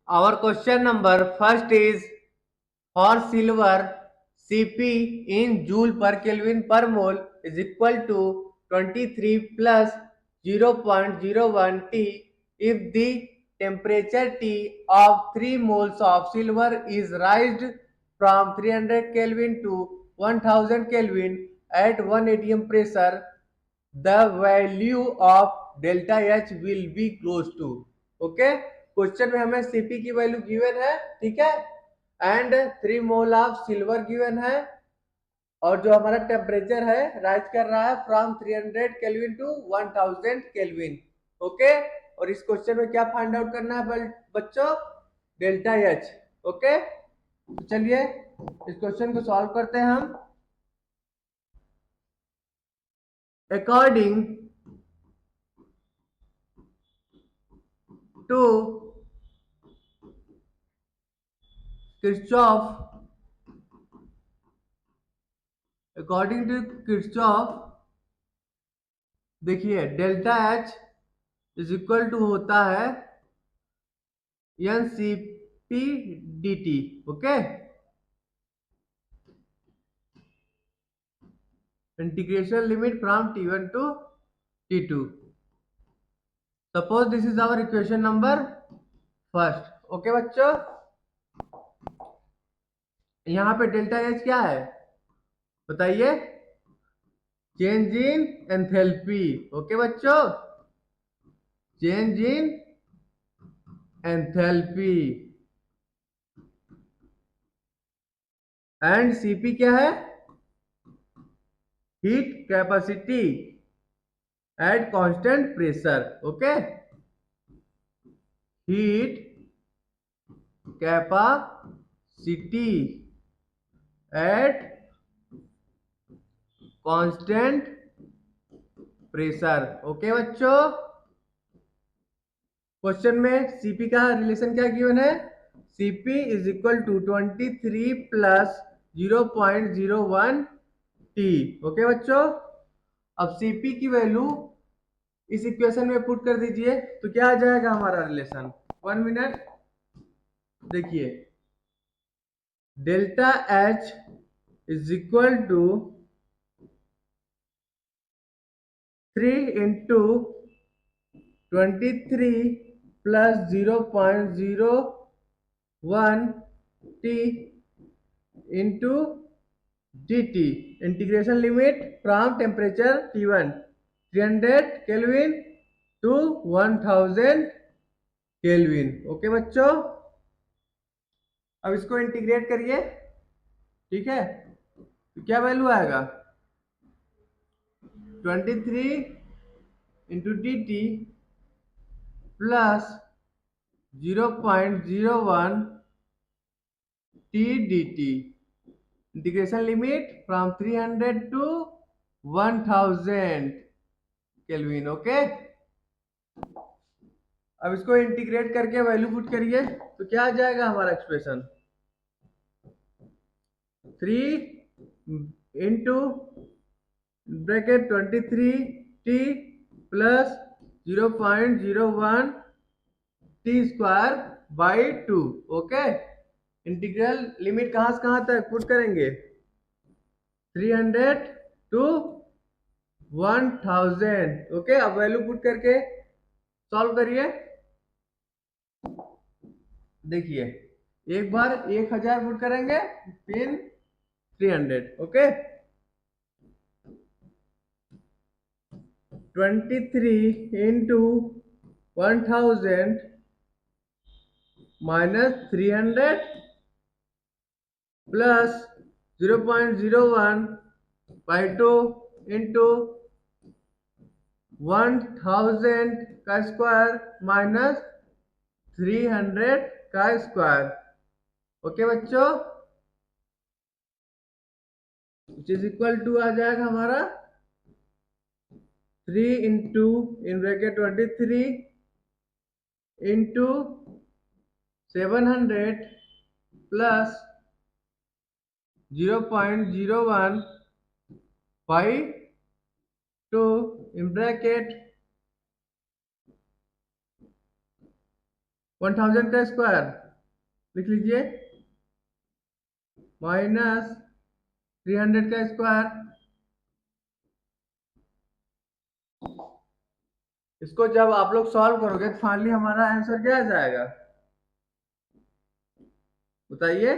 Our question number first is for silver Cp in joule per Kelvin per mole is equal to 23 plus 0.01 T if the temperature T of 3 moles of silver is raised from 300 Kelvin to 1000 Kelvin at 1 atm pressure, the value of delta H will be close to. Okay, question में हमें Cp की value given है, ठीक है, and 3 mole of silver given है, और जो हमारा टेम्परेचर है राइज कर रहा है from 300 kelvin to 1000 kelvin. Okay, और इस क्वेश्चन में क्या फाइंड आउट करना है बच्चों? Delta H. ओके, चलिए इस क्वेश्चन को सॉल्व करते हैं हम. According to Kirchhoff, according to Kirchhoff, देखिए delta H is equal to होता है N C P D T. Okay, integration limit from T1 to T2. Suppose this is our equation number first. Okay बच्चों, यहाँ पे delta H क्या है बताइए? Change in enthalpy. Okay बच्चों, change in enthalpy. And Cp क्या है? Heat capacity at constant pressure. Okay, heat capacity at constant pressure. Okay बच्चों, क्वेश्चन में Cp का रिलेशन क्या गिवन है? Cp is equal to 23 plus 0.01 T. Okay बच्चों, अब Cp की वैल्यू इस इक्वेशन में पुट कर दीजिए तो क्या आ जाएगा हमारा रिलेशन? 1 मिनट, देखिए delta H is equal to 3 into 23 plus 0.01 T into dt. Integration limit from temperature T1 300 kelvin to 1000 kelvin. Okay बच्चों, अब इसको इंटीग्रेट करिए, ठीक है, तो क्या वैल्यू आएगा? 23 into dt plus 0.01 T dt. Integration limit from 300 to 1000 kelvin. Okay, अब इसको इंटीग्रेट करके वैल्यू पुट करिए तो क्या आ जाएगा हमारा expression? 3 into bracket 23 T plus 0.01 T square by 2. Okay, integral limit कहां से कहां तक पुट करेंगे? 300 टू 1000. ओके, अब वैल्यू पुट करके सॉल्व करिए. देखिए एक बार 1000 पुट करेंगे, फिर 300. Okay, 23 into 1000 minus 300 plus 0.01 by 2 into 1000 का स्क्वायर माइनस 300 का स्क्वायर. ओके बच्चों, विच इज इक्वल टू आ जाएगा हमारा 3 into in bracket 23 into 700 plus 0.01 by 2 in bracket 1000 का स्क्वायर लिख लीजिए, माइनस 300 का स्क्वायर। इसको जब आप लोग सॉल्व करोगे तो फाइनली हमारा आंसर क्या आ जाएगा, बताइए।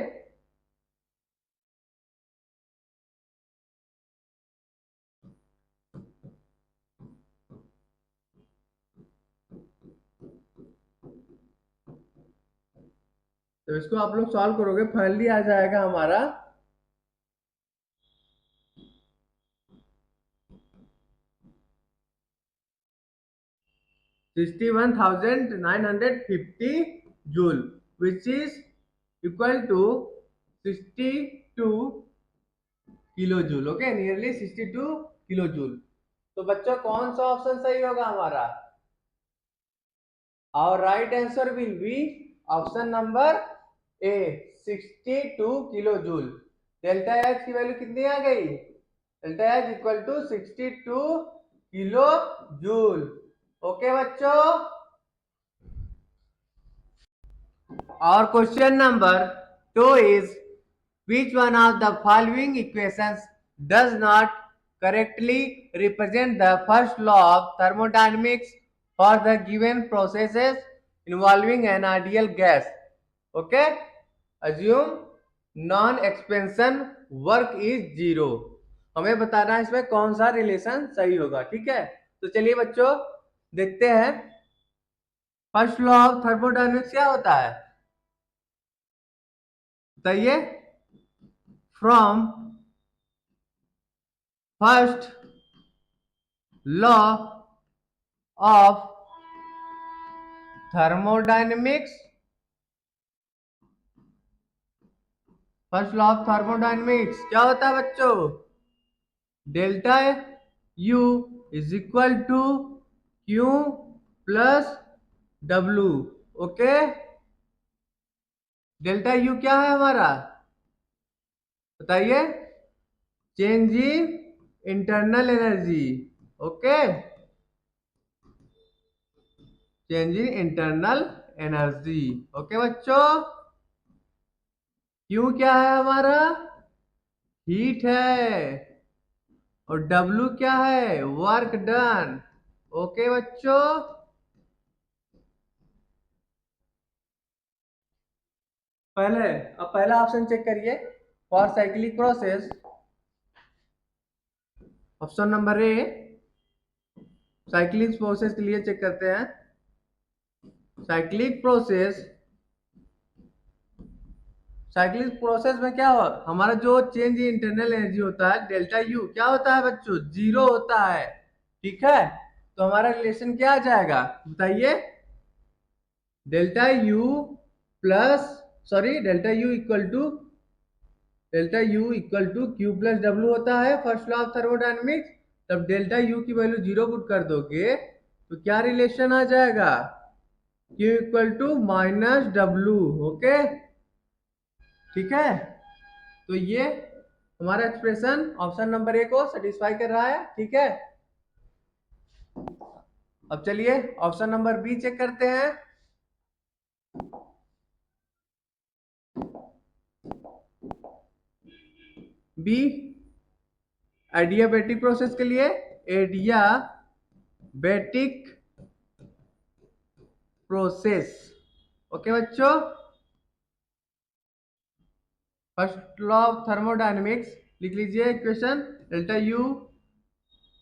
तो इसको आप लोग सॉल्व करोगे फाइनली आ जाएगा हमारा 61,950 joule, which is equal to 62 kilo joule. Okay, nearly 62 kilo joule. तो बच्चों कौन सा ऑप्शन सही होगा हमारा? Our right answer will be option number A, 62 kilo joule. Delta H की वैल्यू कितनी आ गई? Delta H equal to 62 kilo joule. Okay बच्चों, और question number 2 is which one of the following equations does not correctly represent the first law of thermodynamics for the given processes involving an ideal gas? Okay, assume non-expansion work is zero। हमें बताना है इसमें कौन सा relation सही होगा, ठीक है। तो चलिए बच्चों देखते हैं, फर्स्ट लॉ ऑफ थर्मोडायनेमिक्स क्या होता है बताइए। From first law of thermodynamics, first law of thermodynamics क्या होता है बच्चों? Delta U is equal to Q plus W. Okay, delta U क्या है हमारा बताइए? Change in internal energy. Okay, change in internal energy. Okay बच्चों, क्यू क्या है हमारा? हीट है, और डब्लू क्या है? Work done. ओके बच्चों, अब पहला ऑप्शन चेक करिए, for cyclic process, option number A. Cyclic process के लिए चेक करते हैं, साइक्लिक प्रोसेस, साइक्लिक प्रोसेस में क्या हो हमारा जो चेंज इन इंटरनल एनर्जी होता है डेल्टा यू क्या होता है बच्चों? जीरो होता है, ठीक है। तो हमारा रिलेशन क्या आ जाएगा बताइए? Delta U plus, sorry, delta U equal to Q plus W होता है फर्स्ट लॉ ऑफ थर्मोडायनेमिक्स। तब डेल्टा यू की वैल्यू जीरो पुट कर दोगे तो क्या रिलेशन आ जाएगा? Q equal to minus W. Okay, ठीक है। तो ये हमारा एक्सप्रेशन ऑप्शन नंबर ए को सेटिस्फाई कर रहा है, ठीक है। अब चलिए ऑप्शन नंबर बी चेक करते हैं। बी, एडियाबेटिक प्रोसेस के लिए, एडियाबेटिक प्रोसेस। ओके बच्चों, फर्स्ट लॉ ऑफ थर्मोडायनेमिक्स लिख लीजिए equation, delta U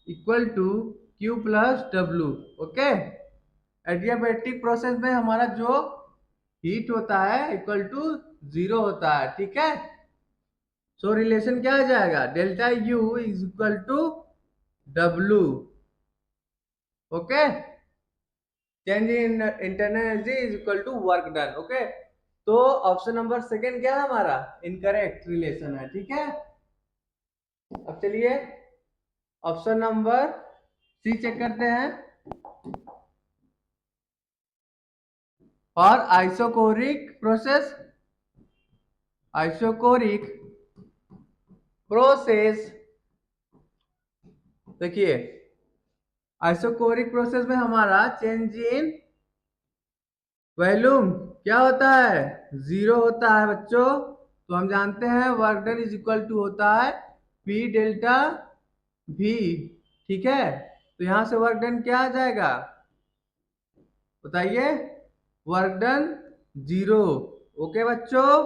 equal to Q plus W. Okay, adiabatic process में हमारा जो हीट होता है इक्वल टू जीरो होता है, ठीक है। सो रिलेशन क्या आ जाएगा? Delta U is equal to W. Okay, change in internal energy is equal to work done. Okay, तो ऑप्शन नंबर सेकेंड क्या है हमारा? इनकरेक्ट रिलेशन है, ठीक है। अब चलिए ऑप्शन नंबर सी चेक करते हैं, और आइसोकोरिक प्रोसेस, आइसोकोरिक प्रोसेस, देखिए आइसोकोरिक प्रोसेस में हमारा चेंज इन वॉल्यूम क्या होता है, जीरो होता है बच्चों। तो हम जानते हैं work done is equal to होता है पी डेल्टा भी। ठीक है, तो यहां से वर्क डन क्या आ जाएगा बताइए, वर्क डन जीरो। ओके बच्चों,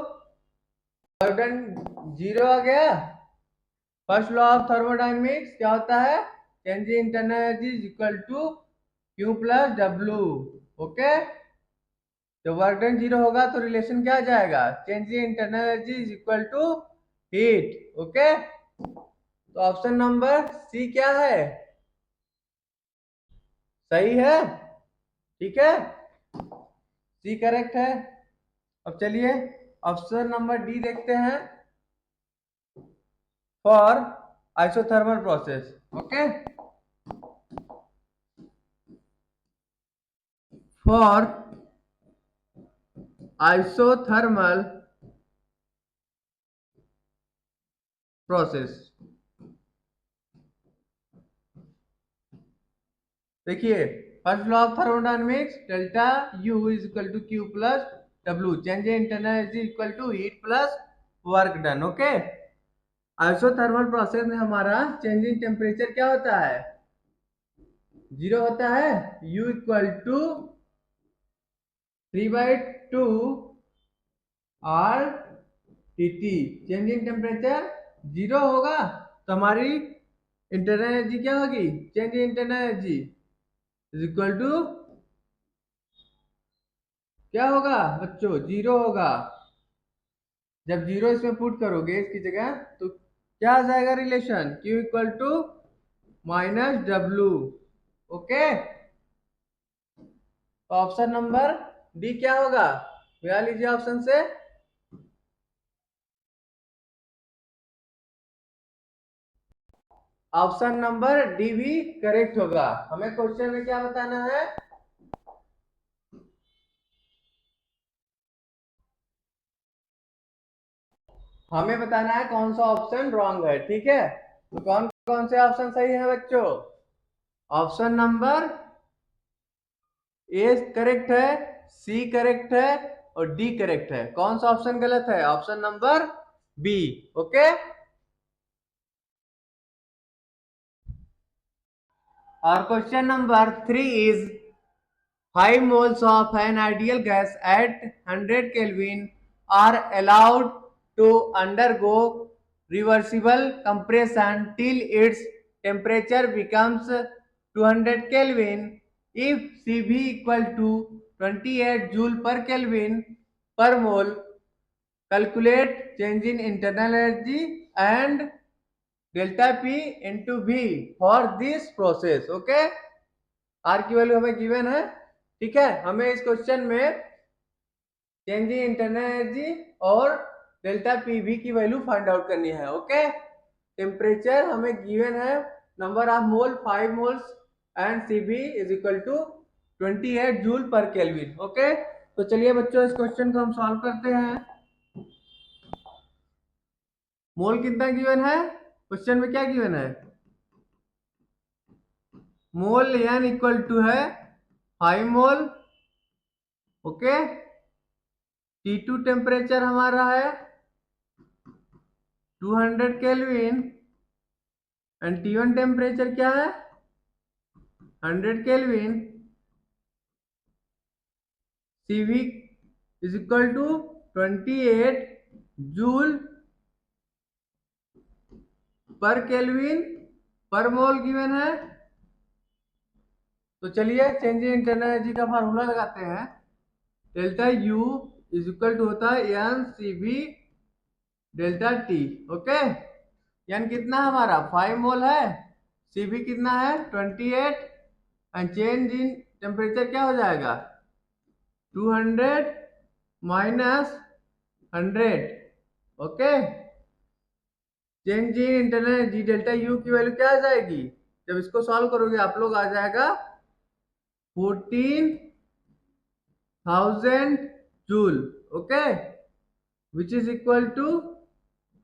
वर्क डन जीरो आ गया। फर्स्ट लॉ ऑफ थर्मोडायनेमिक्स क्या होता है, change in internal energy is equal to Q plus W. Okay, जब वर्क डन जीरो होगा तो रिलेशन क्या आ जाएगा, change in internal energy is equal to heat. Okay, तो ऑप्शन नंबर सी क्या है, सही है। ठीक है, सी करेक्ट है। अब चलिए ऑप्शन नंबर डी देखते हैं, for isothermal process. Okay, for isothermal process, देखिए first law of thermodynamics, delta U is equal to Q plus W, change in internal energy equal to heat plus work done. Okay, isothermal process में हमारा change in temperature क्या होता है, zero होता है। U equal to 3/2 R T T, change in temperature zero होगा तो हमारी इंटरनल एनर्जी क्या होगी, change in internal energy is equal to क्या होगा बच्चों, जीरो होगा। जब जीरो इसमें पुट करोगे इसकी जगह तो क्या आ जाएगा relation, Q equal to minus W. Okay, तो ऑप्शन नंबर डी क्या होगा, मिला लीजिए ऑप्शन से। ऑप्शन नंबर डी भी करेक्ट होगा। हमें क्वेश्चन में क्या बताना है, हमें बताना है कौन सा ऑप्शन रॉन्ग है। ठीक है, तो कौन कौन से ऑप्शन सही है बच्चों, ऑप्शन नंबर ए करेक्ट है, सी करेक्ट है और डी करेक्ट है। कौन सा ऑप्शन गलत है, ऑप्शन नंबर बी। ओके, और question number 3 is 5 moles of an ideal gas at 100 Kelvin are allowed to undergo reversible compression till its temperature becomes 200 Kelvin. If Cv equal to 28 joule per Kelvin per mole, calculate change in internal energy and delta P into V for this process. Okay, R की value हमें given है। ठीक है, हमें इस question में change in internal energy और delta P V की वैल्यू फाइंड आउट करनी है। ओके, टेम्परेचर हमें गिवन है, number of mole 5 moles and C V is equal to 28 joule per kelvin. Okay, तो चलिए बच्चों इस क्वेश्चन को हम सॉल्व करते हैं। मोल कितना गिवन है, क्वेश्चन में क्या गिवन है, मोल एन इक्वल टू है 5 मोल। ओके, T2 टेम्परेचर हमारा है 200 केल्विन एंड T1 टेम्परेचर क्या है 100 kelvin. Cv is equal to 28 joule per kelvin per mole given है। तो चलिए चेंज इन इंटरनल एनर्जी का फार्मूला लगाते हैं, delta U is equal to होता है N C V delta T. Okay, N कितना हमारा 5 मोल है, सी बी कितना है 28 एंड चेंज इन टेम्परेचर क्या हो जाएगा 200 minus 100। Okay, change in internal energy delta U की वैल्यू क्या आ जाएगी, जब इसको सॉल्व करोगे आप लोग आ जाएगा 14,000 joule. Okay, which is equal to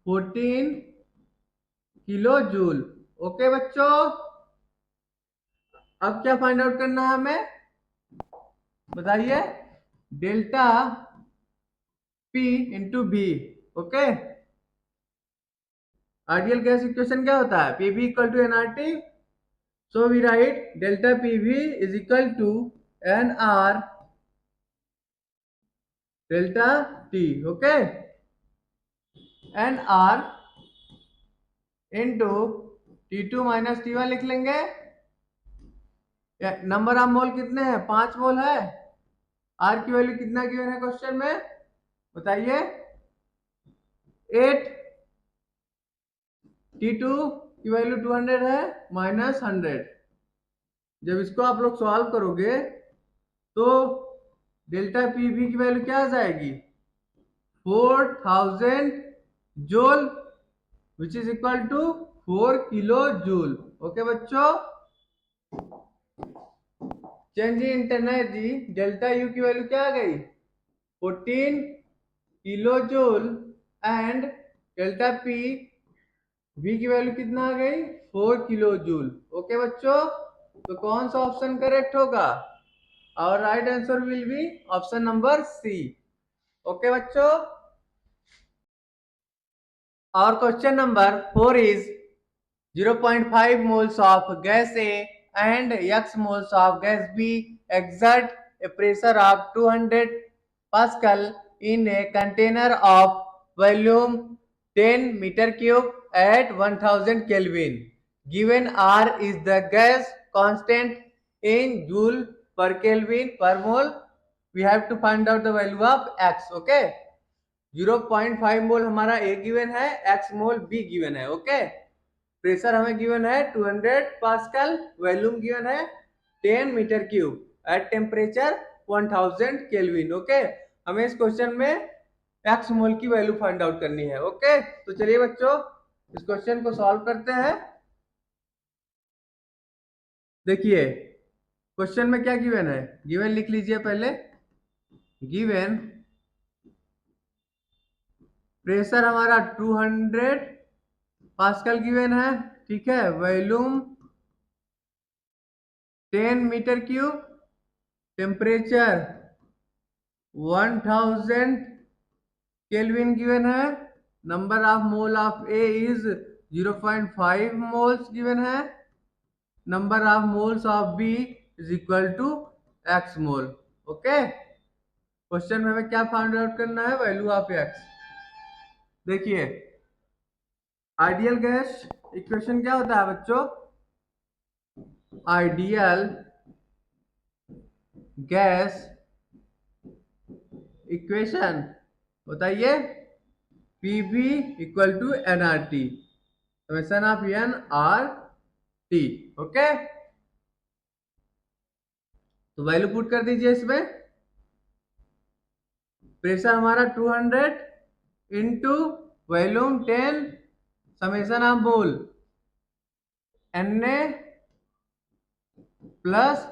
14 kilo joule. Okay बच्चों, अब क्या फाइंड आउट करना है हमें बताइए, delta P into V. Okay, ideal gas equation क्या होता है? P V equal to N R T. So we write delta P V is equal to N R delta T. Okay, N R into T two minus T one लिख लेंगे। Number of मोल कितने हैं? 5 मोल है। Are की value कितना given है question में बताइए? 8। T2 की वैल्यू 200 है, माइनस 100। जब इसको आप लोग सॉल्व करोगे तो डेल्टा पी वी की वैल्यू क्या आ जाएगी? 4000 joule which is equal to 4 kilo joule. Okay बच्चों, change in energy delta U की वैल्यू क्या आ गई? 14 kilo joule and delta P V की वैल्यू कितना आ गई? 4 किलो जूल। ओके बच्चों, तो कौन सा ऑप्शन करेक्ट होगा? और right answer will be option number C. Okay बच्चों, और question number 4 is 0.5 moles of gas A and x moles of gas B exert a pressure of 200 Pascal in a container of volume 10 meter cube at 1000 Kelvin. Given R is the gas constant in joule per Kelvin per mole. We have to find out the value of x. Okay, 0.5 mole हमारा A given है, x mole B given है। Okay, pressure हमें given है 200 pascal, volume given है 10 metre cube at temperature 1000 kelvin. Okay, हमें इस question में x मोल की वैल्यू फाइंड आउट करनी है। ओके, तो चलिए बच्चों इस क्वेश्चन को सॉल्व करते हैं। देखिए क्वेश्चन में क्या गिवन है, गिवन लिख लीजिए पहले। गिवन प्रेशर हमारा 200 पास्कल गिवन है, ठीक है। Volume 10 metre cube, temperature 1000 kelvin given है, number of mole of A is 0.5 moles given है, number of moles of B is equal to X mole. Okay, question में हमें क्या फाइंड आउट करना है? Value of X. देखिए ideal gas equation क्या होता है बच्चों? आइडियल गैस इक्वेशन बताइए, P V equal to N R T, summation of N R T. Okay, तो वैल्यू पुट कर दीजिए इसमें। प्रेशर हमारा 200 into volume 10 summation of mole N A plus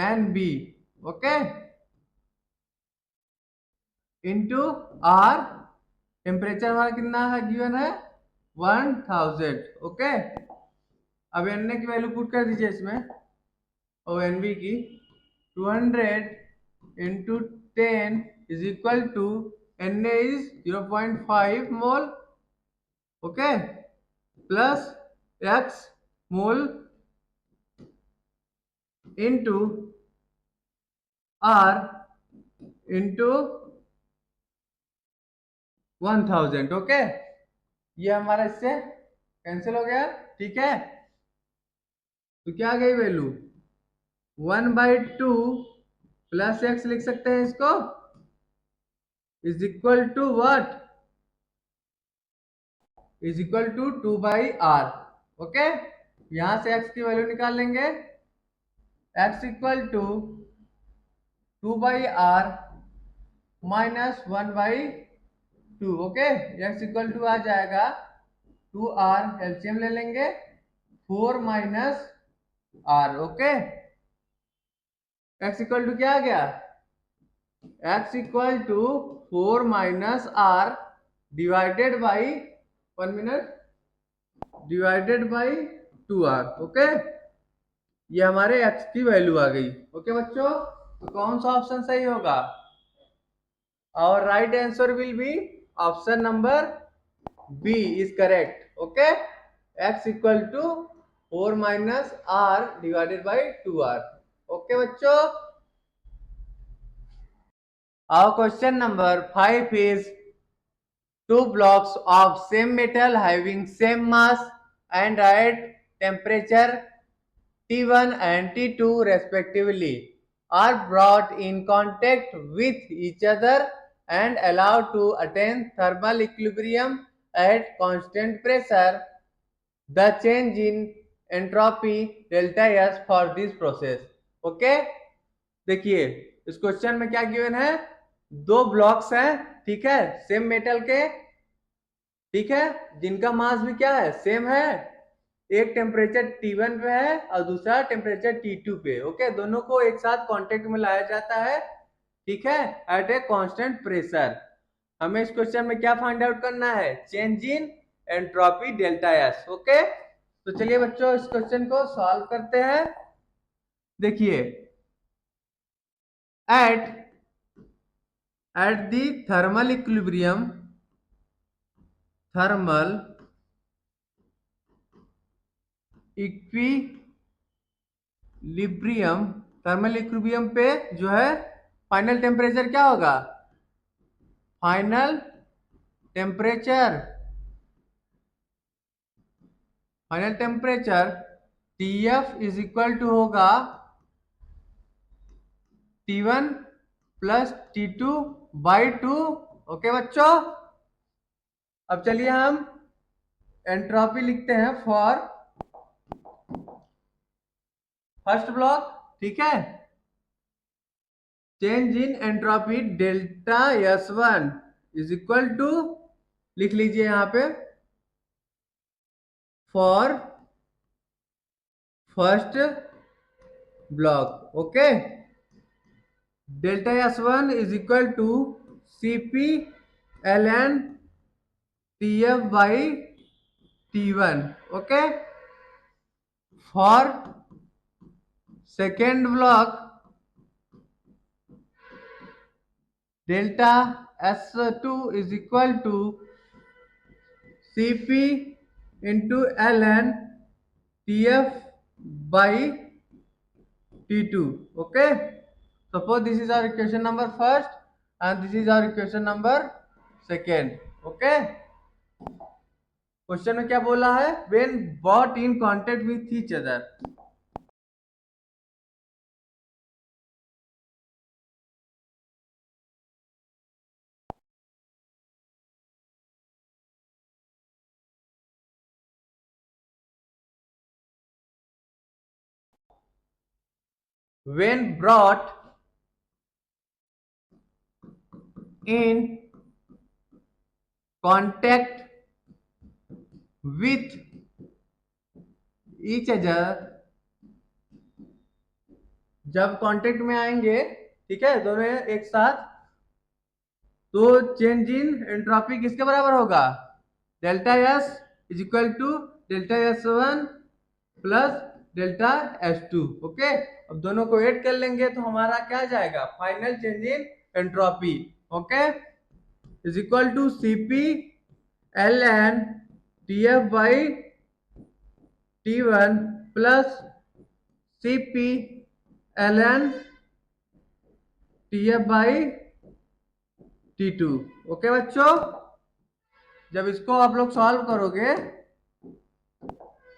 N B. Okay, into R, temperature हमारा कितना है given है? 1000। Okay, अब एन ए की वैल्यू पुट कर दीजिए इसमें और एन बी की। 200 into 10 is equal to N A is 0.5 mole. Okay, plus X mole into R into 1000। Okay, ये हमारा इससे कैंसिल हो गया, ठीक है। तो क्या आ गई वैल्यू? 1/2 प्लस एक्स लिख सकते हैं इसको, is equal to what? Is equal to 2/r। Okay, यहां से x की वैल्यू निकाल लेंगे। x equal to 2/r minus 1/2। Okay, x equal to आ जाएगा 2r, एलसीएम ले लेंगे 4 minus r। Okay, x equal to क्या आ गया? x equal to 4 minus r divided by 1 minute, divided by 2r। Okay, ये हमारे x की वैल्यू आ गई। ओके बच्चों, तो कौन सा ऑप्शन सही होगा? Our right answer will be option number B is correct. Okay, x equal to 4 minus r divided by 2r. Okay बच्चों, our question number 5 is two blocks of same metal having same mass and at temperature T1 and T2 respectively are brought in contact with each other and allowed to attain thermal equilibrium at constant pressure. The change in entropy delta S for this process. Okay, देखिए इस question में क्या given है, दो blocks हैं, ठीक है, same metal के, ठीक है, जिनका मास भी क्या है, सेम है, एक टेम्परेचर T1 पे है और दूसरा टेम्परेचर T2 पे। ओके, दोनों को एक साथ कांटेक्ट में लाया जाता है, ठीक है, एट ए कांस्टेंट प्रेशर। हमें इस क्वेश्चन में क्या फाइंड आउट करना है, change in entropy delta S. Okay, तो चलिए बच्चों इस क्वेश्चन को सॉल्व करते हैं। देखिए, at the thermal equilibrium, thermal equilibrium, thermal equilibrium पे जो है फाइनल टेम्परेचर क्या होगा, final temperature, final temperature TF is equal to होगा T1 plus T2 by 2। Okay बच्चों, अब चलिए हम एंट्रोपी लिखते हैं फॉर फर्स्ट ब्लॉक, ठीक है, change in entropy delta S1 is equal to, लिख लीजिए यहां पे, for first block. Okay, delta S1 is equal to Cp ln TF by T1। Okay, for second block delta S2 is equal to Cp into ln TF by T2। okay, suppose this is our equation number first and this is our equation number second। okay, question में क्या बोला है, when brought in contact with each other। when brought in contact with each other, जब contact में आएंगे, ठीक है, दोनों एक साथ, तो चेंज इन एंट्रोपी किसके बराबर होगा, delta S is equal to delta S1 plus delta S2। Okay, अब दोनों को ऐड कर लेंगे तो हमारा क्या जाएगा, final change in entropy. Okay, is equal to Cp ln TF by T1 plus Cp ln TF by T2। Okay बच्चों, जब इसको आप लोग सॉल्व करोगे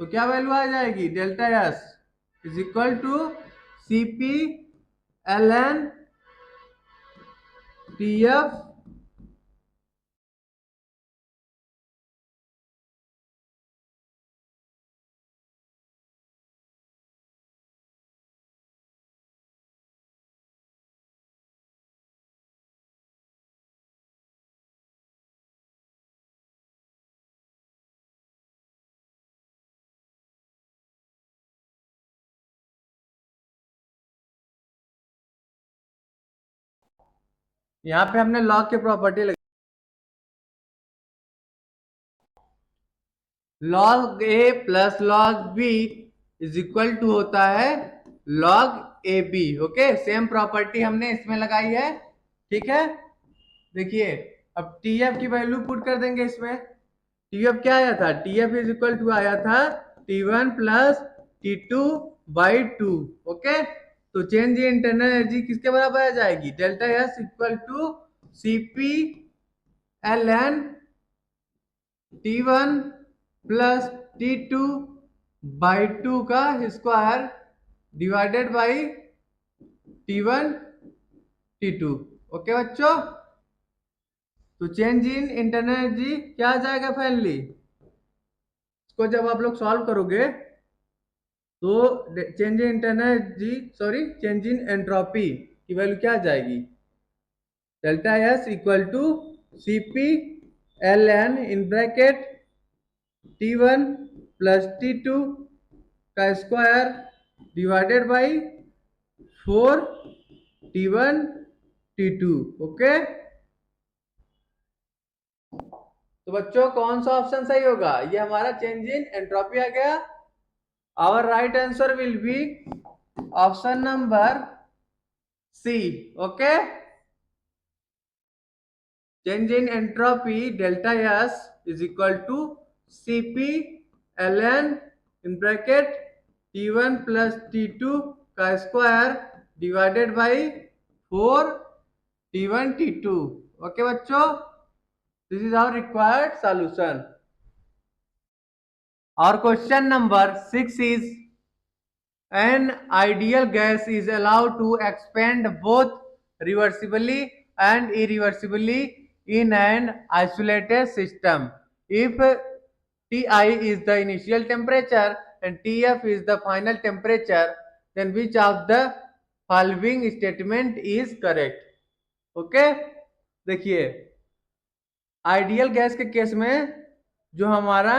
तो क्या वैल्यू आ जाएगी, delta S is equal to Cp ln TF यहाँ पे हमने लॉग की प्रॉपर्टी लगी, log A plus log B is equal to होता है log A B. Okay, same property हमने इसमें लगाई है, ठीक है, देखिए अब TF की वैल्यू पुट कर देंगे इसमें। TF क्या आया था, TF इज इक्वल टू आया था T1 प्लस T2/2। ओके, तो चेंज इन इंटरनल एनर्जी किसके बराबर आ जाएगी, delta S equal to CP ln T1 plus T2/2 का square divided by T1 T2। Okay बच्चों, तो चेंज इन इंटरनल एनर्जी क्या आ जाएगा फाइनली, इसको जब आप लोग सॉल्व करोगे तो change in internal energy sorry change in entropy की वैल्यू क्या आ जाएगी, delta S equal to CP ln in bracket T1 plus T2 का square divided by 4 T1 T2। Okay, तो बच्चों कौन सा ऑप्शन सही होगा, ये हमारा चेंज इन एंट्रोपी आ गया। Our right answer will be option number C. Okay, change in entropy delta S is equal to CP ln in bracket T1 plus T2 का square divided by 4 T1 T2। Okay बच्चों, this is our required solution. और question number 6 is an ideal gas is allowed to expand both reversibly and irreversibly in an isolated system if Ti is the initial temperature and Tf is the final temperature, then which of the following statement is correct? Okay, देखिए ideal gas के case में जो हमारा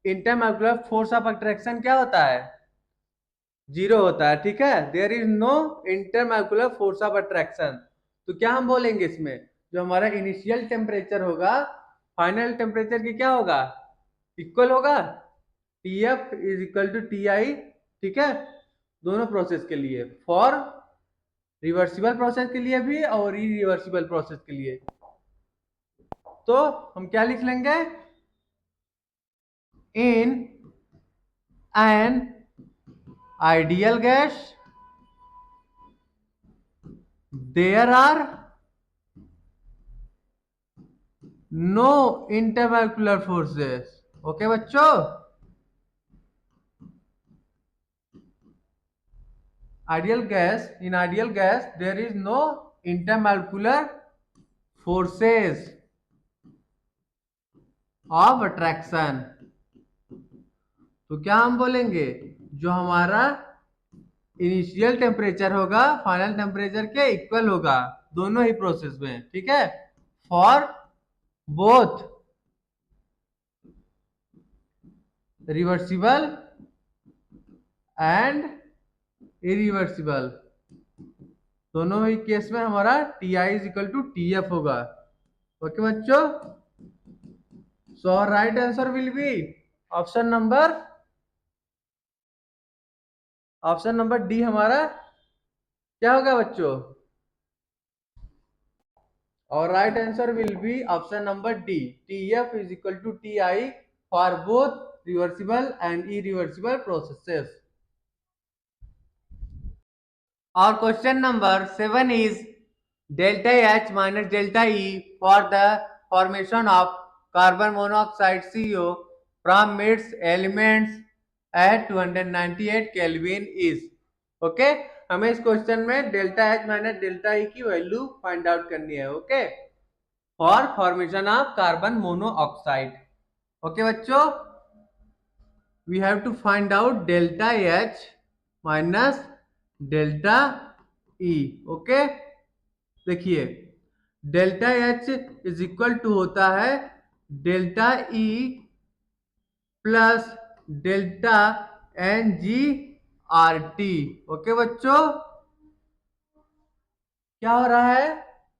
intermolecular force of attraction क्या होता है, zero होता है। ठीक है, there is no intermolecular force of attraction. तो क्या हम बोलेंगे इसमें, जो हमारा इनिशियल टेम्परेचर होगा फाइनल टेम्परेचर की क्या होगा, इक्वल होगा, TF is equal to TI। ठीक है, दोनों प्रोसेस के लिए, फॉर रिवर्सिबल प्रोसेस के लिए भी और इरिवर्सिबल प्रोसेस के लिए। तो हम क्या लिख लेंगे, in an ideal gas there are no intermolecular forces. Okay बच्चों, ideal gas, in ideal gas there is no intermolecular forces of attraction। तो क्या हम बोलेंगे, जो हमारा इनिशियल टेम्परेचर होगा फाइनल टेम्परेचर के इक्वल होगा दोनों ही प्रोसेस में। ठीक है, for both reversible and irreversible, दोनों ही केस में हमारा Ti is equal to TF होगा। ओके बच्चों, so right answer will be option number D हमारा क्या होगा बच्चों, और right answer will be option number D, TF is equal to TI for both reversible and irreversible processes. और question number 7 is delta H minus delta E for the formation of carbon monoxide CO from its elements at 298 Kelvin is। Okay, हमें इस question में delta H minus delta E की value find out करनी है। Okay, for formation of carbon monoxide. Okay बच्चों, we have to find out delta H minus delta E। Okay, देखिए delta H is equal to होता है delta E plus delta NgRT। Okay बच्चों, क्या हो रहा है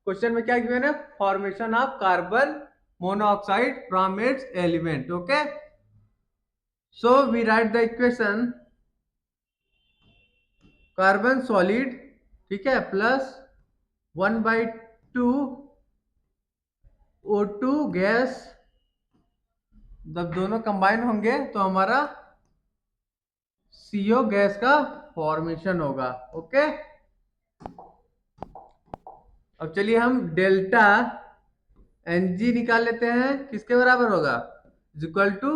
क्वेश्चन में, क्या गिवन है, formation of carbon monoxide from its element. Okay, so we write the equation carbon solid, ठीक है, प्लस 1/2 O2 गैस जब दोनों कंबाइन होंगे तो हमारा CO गैस का फॉर्मेशन होगा। ओके, अब चलिए हम डेल्टा Ng निकाल लेते हैं, किसके बराबर होगा, is equal to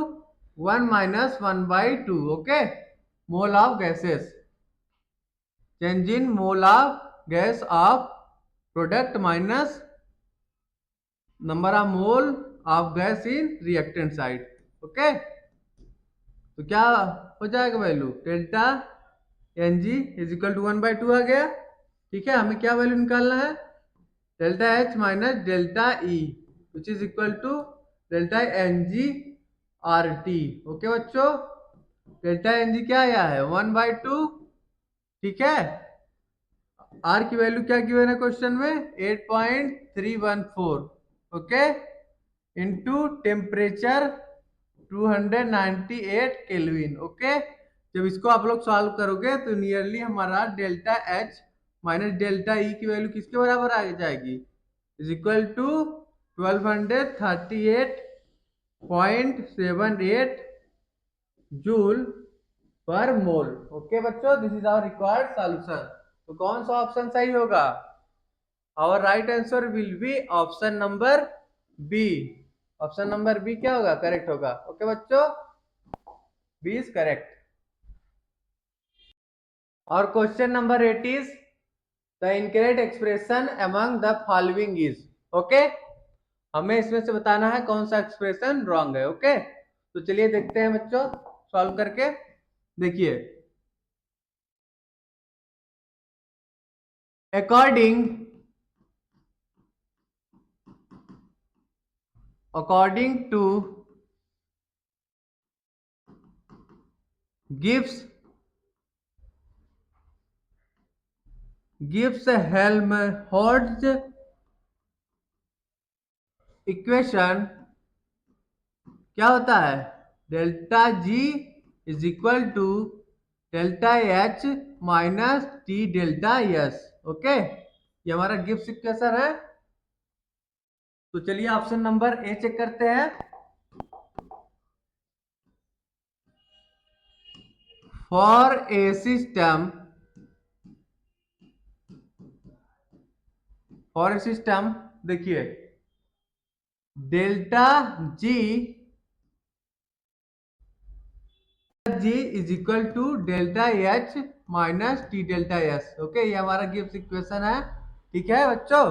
1 minus 1/2। Okay, mole of gases, change in mole of gas of product minus number of mole of gas in reactant side. Okay, तो क्या हो जाएगा value, delta Ng is equal to 1/2 आ गया। ठीक है, हमें क्या वैल्यू निकालना है, delta H minus delta E which is equal to delta Ng RT। Okay बच्चों, डेल्टा Ng क्या आया है 1/2। ठीक है, R की वैल्यू क्या गिवन है क्वेश्चन में, 8.314। Okay, into temperature 298 kelvin. Okay, जब इसको आप लोग सॉल्व करोगे तो नियरली हमारा delta H minus delta E की वैल्यू किसके बराबर आ जाएगी, is equal to 1238.78 joule per mole. Okay बच्चों, this is our required solution. तो कौन सा ऑप्शन सही होगा, our right answer will be option number B. Option number B क्या होगा, करेक्ट होगा। ओके बच्चों, बी इज करेक्ट। और question number 8 is the incorrect expression among the following is. Okay, हमें इसमें से बताना है कौन सा एक्सप्रेशन रॉन्ग है। ओके, तो चलिए देखते हैं बच्चों सॉल्व करके। देखिए, according to Gibbs Helmholtz equation क्या होता है, delta G is equal to delta H minus T delta S। Okay, ये हमारा गिब्स इक्वेशन है। तो चलिए ऑप्शन नंबर ए चेक करते हैं। फॉर ए सिस्टम देखिए, delta G is equal to delta H minus T delta S। Okay, ये हमारा गिब्स इक्वेशन है। ठीक है बच्चों,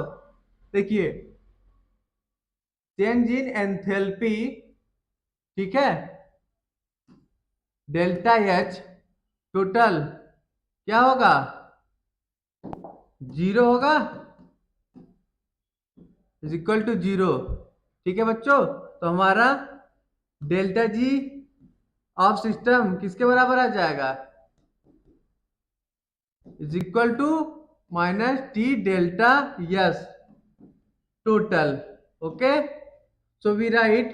देखिए चेंज इन एंथैल्पी, ठीक है, डेल्टा H टोटल क्या होगा, 0 होगा, इज इक्वल टू 0। ठीक है बच्चों, तो हमारा डेल्टा G ऑफ सिस्टम किसके बराबर आ जाएगा, is equal to minus T delta S total. Okay, so we write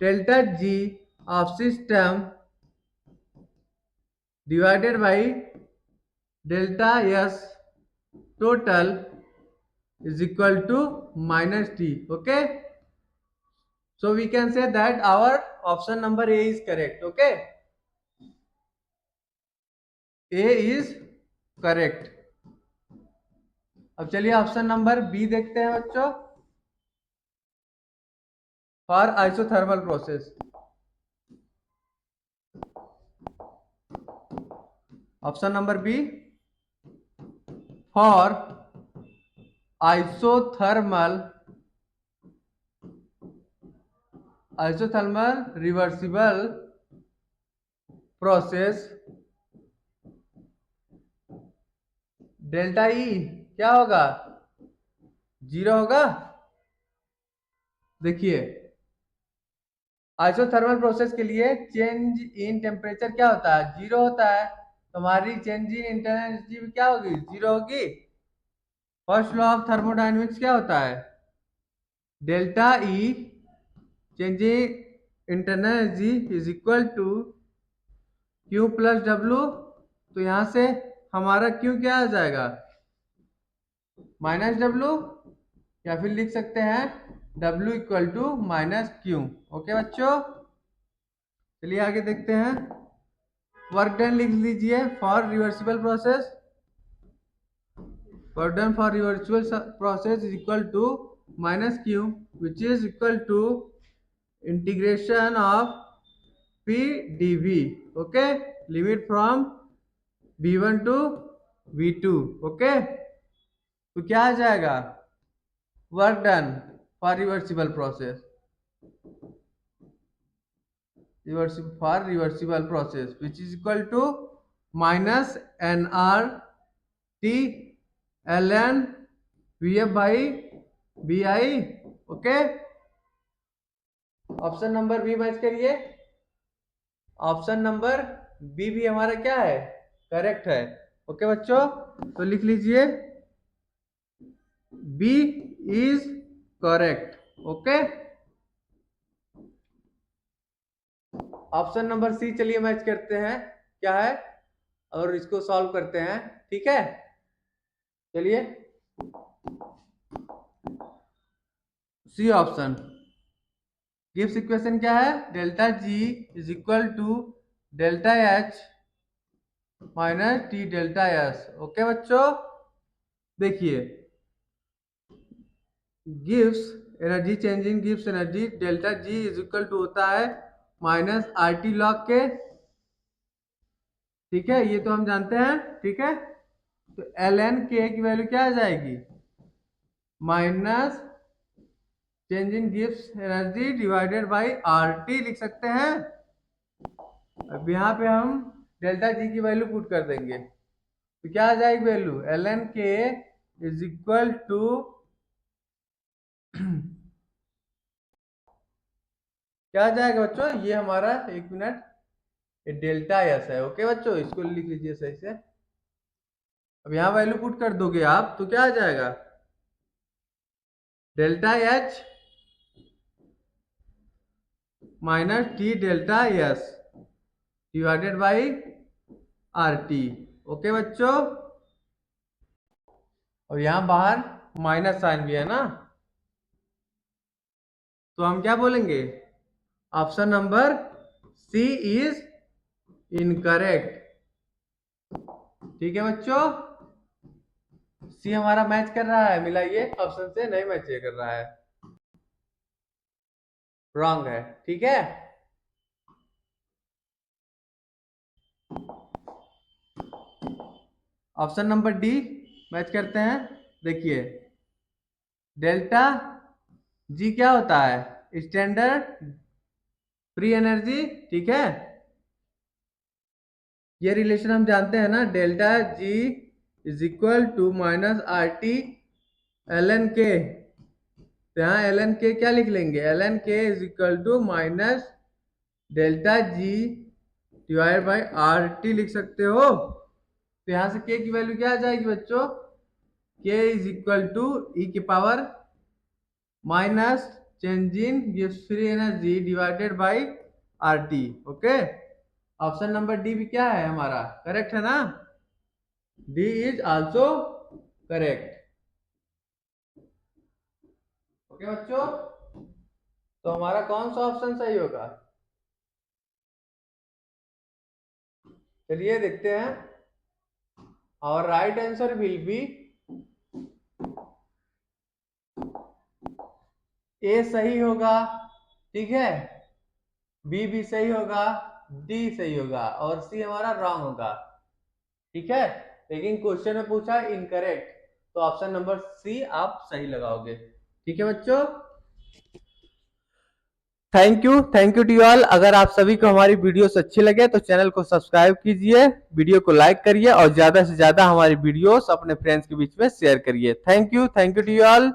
delta G of system divided by delta S total is equal to minus T। okay, so we can say that our option number A is correct। okay, A is correct। अब चलिए option number B देखते हैं बच्चों, for isothermal process. Option number B, for isothermal reversible process, delta E क्या होगा, 0 होगा। देखिए, isothermal process के लिए चेंज इन टेम्परेचर क्या होता है, 0 होता है। तो हमारी चेंज इन इंटरनल एनर्जी क्या होगी, 0 होगी। फर्स्ट लॉ ऑफ थर्मोडायनेमिक्स क्या होता है, delta E change in internal energy is equal to Q plus W। तो यहां से हमारा Q क्या आ जाएगा, माइनस W, या फिर लिख सकते हैं W equal to minus Q. Okay बच्चों, चलिए आगे देखते हैं। वर्क डन लिख लीजिए for reversible process. Work done for reversible process is equal to minus Q which is equal to integration of P dV। Okay, limit from V1 to V2। Okay, तो क्या आ जाएगा? Work done for reversible process, for reversible process which is equal to minus NR T ln VF by BI। Okay, option number B match करिए। Option number B भी हमारा क्या है? Correct है। ओके बच्चों, तो लिख लीजिए B is correct. Okay, option number C चलिए मैच करते हैं क्या है और इसको सॉल्व करते हैं। ठीक है, चलिए सी ऑप्शन। गिव्स इक्वेशन क्या है? Delta G is equal to delta H minus T delta S. Okay बच्चों, देखिए gives energy changing gives energy delta G is equal to होता है माइनस आर टी लॉग के। ठीक है, ये तो हम जानते हैं। ठीक है, तो एल एन के की वैल्यू क्या आ जाएगी? Minus changing gives energy divided by R T लिख सकते हैं। अब यहाँ पे हम डेल्टा जी की वैल्यू पुट कर देंगे तो क्या आ जाएगी value? L N K is equal to क्या आ जाएगा बच्चों? ये हमारा, एक मिनट, ये डेल्टा एस है। ओके बच्चों, इसको लिख लीजिए सही से। अब यहाँ वैल्यू पुट कर दोगे आप तो क्या आ जाएगा? Delta H minus T delta S divided by R T. Okay बच्चों, और यहाँ बाहर माइनस साइन भी है ना, तो हम क्या बोलेंगे? Option number C is incorrect. ठीक है बच्चों, सी हमारा मैच कर रहा है, मिलाइए ऑप्शन से। नहीं मैच कर रहा है, रॉन्ग है। ठीक है, ऑप्शन नंबर डी मैच करते हैं। देखिए डेल्टा जी क्या होता है? Standard free energy. ठीक है, ये रिलेशन हम जानते हैं ना, delta G is equal to minus R T L N K. तो यहाँ एल एन के क्या लिख लेंगे? L N K is equal to minus delta G divide by R T लिख सकते हो। तो यहाँ से के की वैल्यू क्या आ जाएगी बच्चों? के इज इक्वल टू ई की power minus change in gives free energy divided by R T. Okay, option number D भी क्या है हमारा? करेक्ट है ना? D is also correct. Okay बच्चों, तो हमारा कौन सा ऑप्शन सही होगा? चलिए देखते हैं। और राइट आंसर विल बी ए सही होगा। ठीक है, बी भी सही होगा, डी सही होगा और सी हमारा रॉन्ग होगा। ठीक है, लेकिन क्वेश्चन में पूछा इनकरेक्ट, तो ऑप्शन नंबर सी आप सही लगाओगे। ठीक है बच्चों, थैंक यू टू ऑल। अगर आप सभी को हमारी वीडियोस अच्छी लगे तो चैनल को सब्सक्राइब कीजिए, वीडियो को लाइक करिए और ज्यादा से ज्यादा हमारी वीडियोस अपने फ्रेंड्स के बीच में शेयर करिए। Thank you to all.